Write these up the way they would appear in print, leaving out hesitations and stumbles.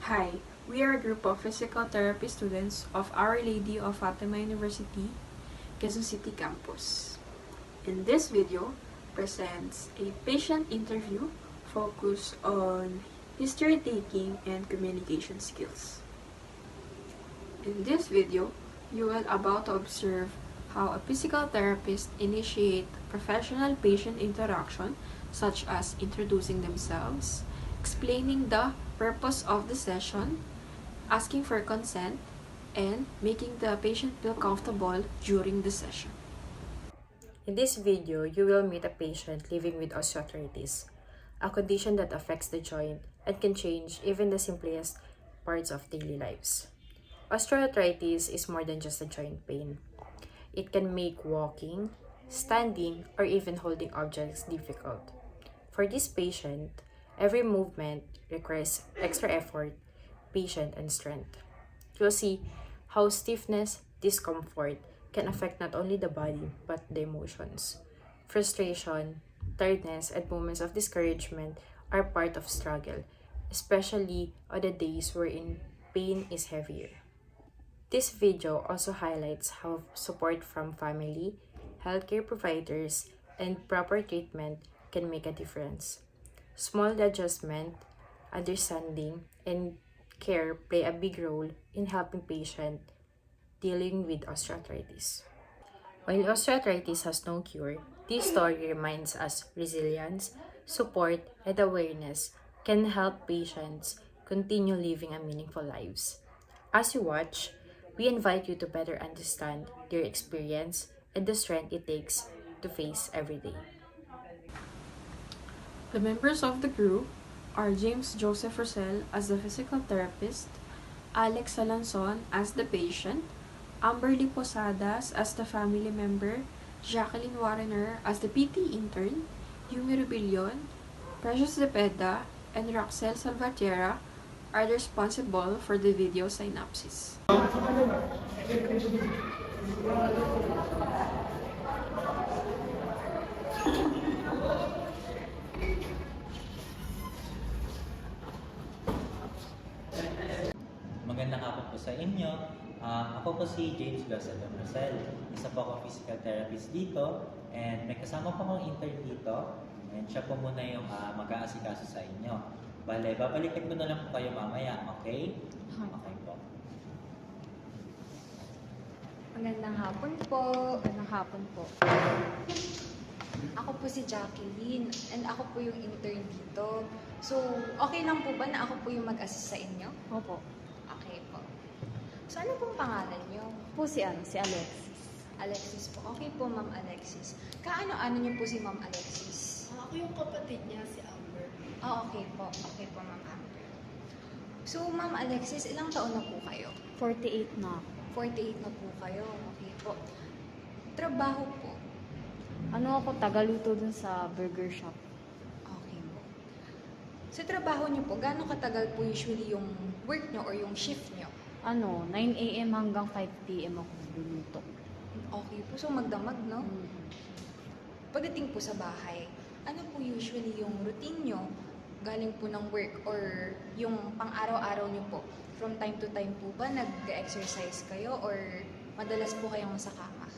Hi, we are a group of physical therapy students of Our Lady of Fatima University, Quezon City campus. In this video, presents a patient interview focused on history taking and communication skills. In this video, you will about to observe how a physical therapist initiate professional patient interaction such as introducing themselves, explaining the purpose of the session, asking for consent, and making the patient feel comfortable during the session. In this video, you will meet a patient living with osteoarthritis, a condition that affects the joint and can change even the simplest parts of daily lives. Osteoarthritis is more than just a joint pain. It can make walking, standing, or even holding objects difficult. For this patient, every movement requires extra effort, patience, and strength. You'll see how stiffness, discomfort can affect not only the body but the emotions. Frustration, tiredness, and moments of discouragement are part of struggle, especially on the days wherein pain is heavier. This video also highlights how support from family, healthcare providers, and proper treatment can make a difference. Small adjustment, understanding, and care play a big role in helping patients dealing with osteoarthritis. While osteoarthritis has no cure, this story reminds us resilience, support, and awareness can help patients continue living a meaningful lives. As you watch, we invite you to better understand their experience and the strength it takes to face every day. The members of the group are James Joseph Rosell as the physical therapist, Alex Salanson as the patient, Amberly Posadas as the family member, Jacqueline Warrener as the PT intern, Yumi Rubillon, Precious Cepeda, and Roxel Salvatierra are responsible for the video synopsis. Magandang hapon po sa inyo. Ako po si James Joseph Marcel. Isa po ako physical therapist dito and may kasama po akong intern dito and siya po muna yung mag-aasikaso sa inyo. Bale, babalikan ko na lang po kayo mamaya, okay? Okay po. Magandang hapon po. Magandang hapon po. Ako po si Jacqueline and ako po yung intern dito. So, okay lang po ba na ako po yung mag-assist sa inyo? Opo. Okay po. So, ano pong pangalan niyo? Po si Alexis. Alexis po. Okay po, Ma'am Alexis. Kaano-ano niyo po si Ma'am Alexis? Ako yung kapatid niya, si Amber. Okay po. Okay po, Ma'am Amber. So, Ma'am Alexis, ilang taon na po kayo? 48 na. 48 na po kayo. Okay po. Trabaho po. Ano ako, tagaluto dun sa burger shop. Okay po. Sa trabaho niyo po, gaano katagal po usually yung work niyo or yung shift niyo? 9 a.m. hanggang 5 p.m. ako nagluluto. Okay po. So, magdamag, no? Mm. Pagdating po sa bahay, ano po usually yung routine nyo galing po ng work or yung pang-araw-araw nyo po? From time to time po ba nag-exercise kayo or madalas po kayong sa kama?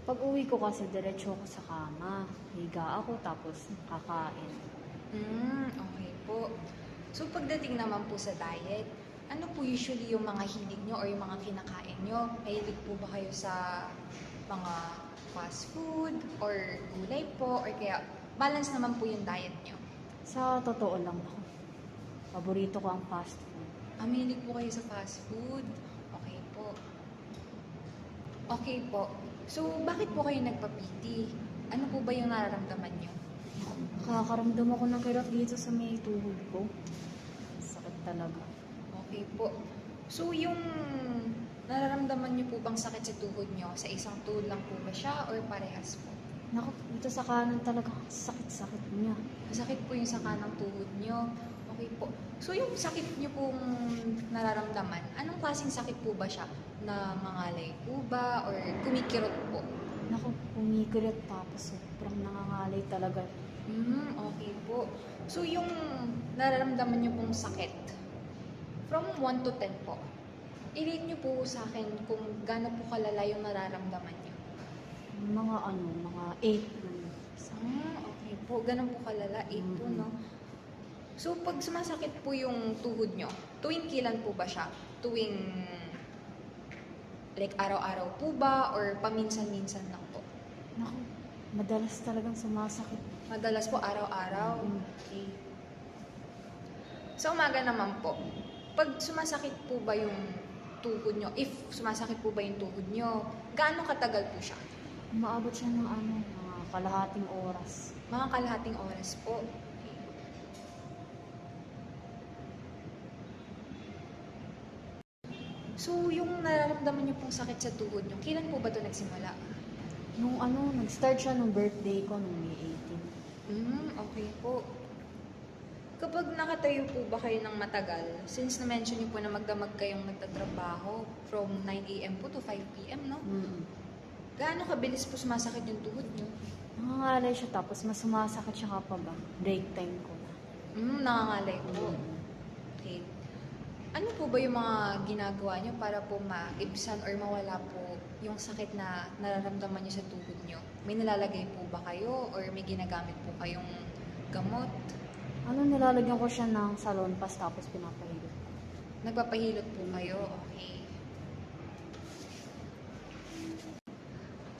Pag uwi ko kasi, diretso ako sa kama. Higa ako, tapos kakain. Okay po. So, pagdating naman po sa diet, ano po usually yung mga hilig nyo or yung mga kinakain nyo? Mahilig po ba kayo sa mga fast food or gulay po or kaya balance naman po yung diet nyo? Sa totoo lang ako. Paborito ko ang fast food. Mahilig po kayo sa fast food? Okay po. Okay po. So, bakit po kayo nagpa-PT? Ano po ba yung nararamdaman nyo? Nakakaramdam ako ng kirot dito sa may tuhod ko. Sakit talaga. Okay po. So, yung nararamdaman nyo po bang sakit sa tuhod nyo? Sa isang tuhod lang po ba siya or parehas po? Naku, dito sa kanan talaga, sakit-sakit niya. Masakit po yung sa kanang tuhod nyo. Okay po. So, yung sakit nyo pong nararamdaman, anong klaseng sakit po ba siya? Na mangalay po ba or kumikirot po? Naku, kumikirot tapos sobrang nangangalay talaga. Okay po. So, yung nararamdaman nyo pong sakit, From 1 to 10 po. I-rate niyo po sa akin kung gaano po kalala yung nararamdaman niyo. Mga 8. Okay po. Ganun po kalala. 8 po, no? So, pag sumasakit po yung tuhod nyo, tuwing kailan po ba siya? Tuwing, like, araw-araw po ba? Or paminsan-minsan lang po? Naku, madalas talagang sumasakit. Madalas po, araw-araw. Mm. Okay. Sa umaga naman po, pag sumasakit po ba yung tuhod nyo, if sumasakit po ba yung tuhod nyo, gaano katagal po siya? Umaabot siya ng mga kalahating oras. Mga kalahating oras po. So, yung nararamdaman niyo pong sakit sa tuhod niyo, kailan po ba ito nagsimula? Nag-start siya nung birthday ko nung May 18. Okay po. Kapag nakatayo po ba kayo ng matagal, since na-mention niyo po na magdamag kayong nagtatrabaho from 9 a.m. po to 5 p.m., no? Gaano kabilis po sumasakit yung tuhod niyo? Nangangalay siya tapos mas sumasakit siya kapag break time ko na. Nangangalay po. Okay. Ano po ba yung mga ginagawa niyo para po maibsan or mawala po yung sakit na nararamdaman niyo sa tuhod niyo? May nalalagay po ba kayo or may ginagamit po kayong gamot? Nilalagyan ko siya ng salon pas tapos pinapahilot ko. Nagpapahilot po kayo? Okay.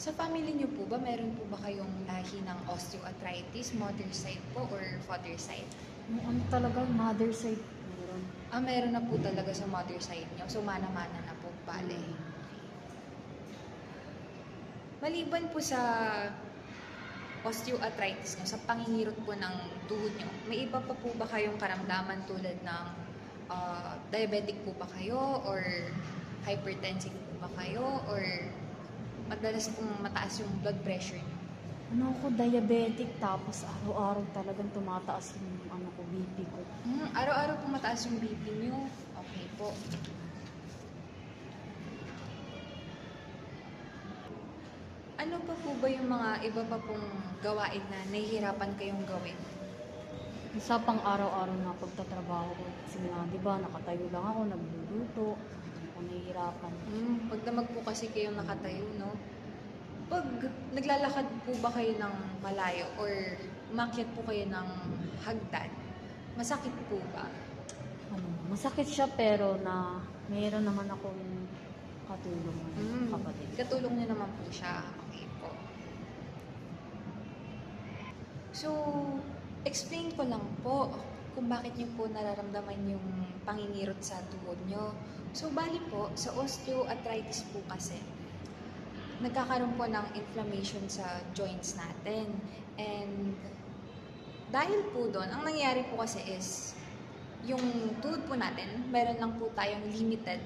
Sa family niyo po ba, meron po ba kayong lahi ng osteoarthritis, mother side po or father side? Talaga, mother side meron. Meron na po talaga sa mother side niyo. So, mana-mana na po, bale. Maliban po sa osteoarthritis niyo, sa pangingirot po ng tuhod niyo, may iba pa po ba kayong karamdaman tulad ng diabetic po ba kayo or hypertensive po ba kayo or madalas pong mataas yung blood pressure niyo? Diabetic tapos araw-araw talagang tumataas yung BP ko. Araw-araw po mataas yung BP niyo? Okay po. Ano pa po ba yung mga iba pa pong gawain na nahihirapan kayong gawin? Sa pang araw-araw na pagtatrabaho ko. Kasi nga, di ba, nakatayo lang ako, nagluluto. Hindi ako nahihirapan. Pagdamag po kasi kayong nakatayo, no? Pag naglalakad po ba kayo ng malayo or umakyat po kayo ng hagdan, masakit po ba? Masakit siya pero mayroon naman akong katulong ng kapatid. Katulong niyo naman po siya. Okay po. So, explain ko lang po kung bakit niyo po nararamdaman yung pangingirot sa tuhod niyo. So, bali po, sa osteoarthritis po kasi, nagkakaroon po ng inflammation sa joints natin. And dahil po doon, ang nangyayari po kasi is, yung tuhod po natin, meron lang po tayong limited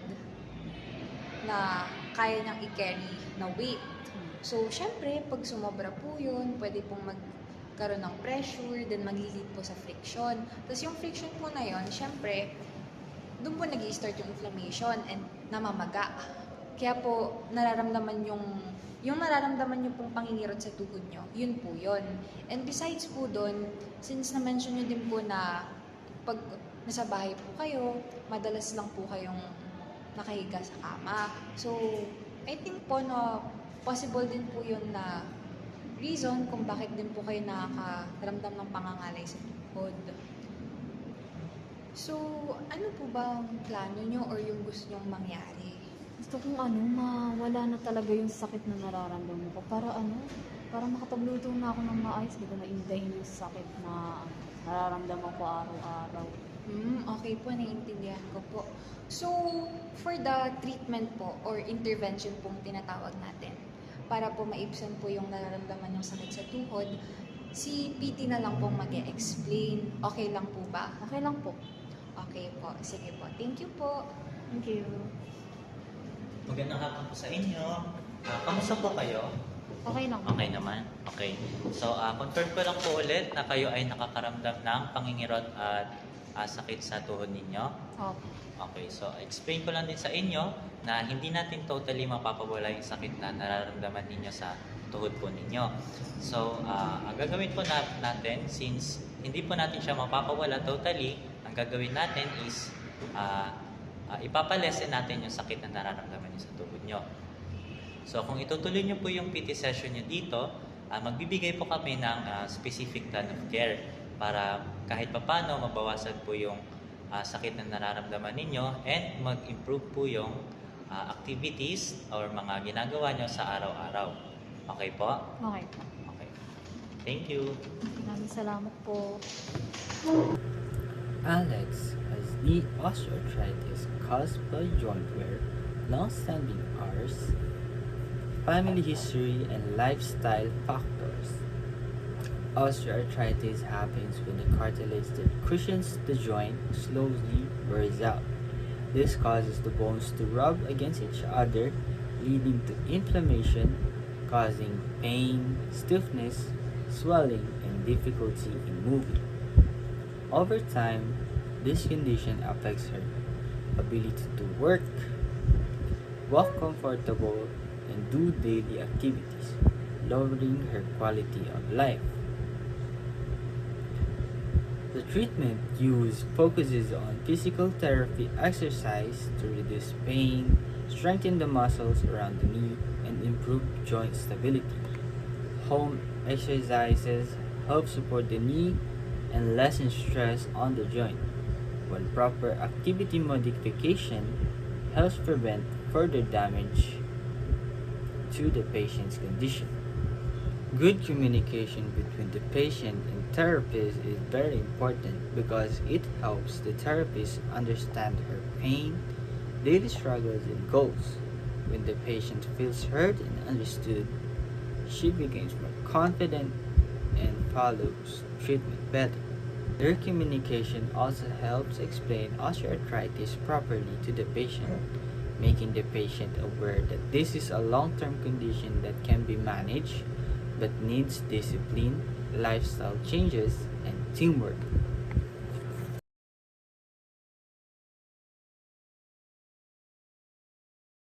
na kaya niyang i-carry na weight. So, syempre, pag sumobra po yun, pwede pong magkaroon ng pressure, then mag-lead po sa friction. Tapos yung friction po na yun, syempre, doon po nag-i-start yung inflammation and namamaga. Kaya po, nararamdaman yung nararamdaman nyo pong pangingirot sa tuhod nyo, yun po yun. And besides po doon, since na-mention nyo din po na pag nasa bahay po kayo, madalas lang po kayong nakahiga sa kama. So, I think po na possible din po yun na reason kung bakit din po kayo nakakaramdam ng pangangalay sa tuhod. So, ano po ba ang plano nyo or yung gusto nyong mangyari? Gusto kong mawala na talaga yung sakit na nararamdaman ko. Para makapagluto na ako ng maayos. Hindi ko na-indahin yung sakit na nararamdaman ko araw-araw. Okay po, naiintindihan ko po. So, for the treatment po or intervention pong tinatawag natin, para po maibsan po yung nararamdaman yung sakit sa tuhod, si PT na lang pong mag-e-explain. Okay lang po ba? Okay lang po. Okay po. Sige po. Thank you po. Thank you. Magandang hapon po sa inyo. Kamusta po kayo? Okay lang. Okay naman? Okay. So, confirm ko lang po ulit na kayo ay nakakaramdam ng pangingirot at sakit sa tuhod ninyo. Okay. Okay, so explain ko lang din sa inyo na hindi natin totally mapapawala yung sakit na nararamdaman ninyo sa tuhod po ninyo. So, ang gagawin po natin, since hindi po natin siya mapapawala totally, ang gagawin natin is ipapalesen natin yung sakit na nararamdaman niyo sa tuhod niyo. So kung itutuloy niyo po yung PT session niyo dito, magbibigay po kami ng specific plan of care para kahit papano mabawasan po yung sakit na nararamdaman ninyo and mag-improve po yung activities or mga ginagawa nyo sa araw-araw. Okay po? Okay po. Okay. Thank you. Maraming salamat po. Alex has knee osteoarthritis caused by joint wear, long-standing hours, family history, and lifestyle factors. Osteoarthritis happens when the cartilage that cushions the joint slowly wears out. This causes the bones to rub against each other, leading to inflammation, causing pain, stiffness, swelling, and difficulty in moving. Over time, this condition affects her ability to work, walk comfortable, and do daily activities, lowering her quality of life. The treatment used focuses on physical therapy exercise to reduce pain, strengthen the muscles around the knee, and improve joint stability. Home exercises help support the knee and lessen stress on the joint, while proper activity modification helps prevent further damage to the patient's condition. Good communication between the patient and therapist is very important because it helps the therapist understand her pain, daily struggles, and goals. When the patient feels heard and understood, she becomes more confident and follows treatment better. Their communication also helps explain osteoarthritis properly to the patient, making the patient aware that this is a long-term condition that can be managed but needs discipline, lifestyle changes, and teamwork.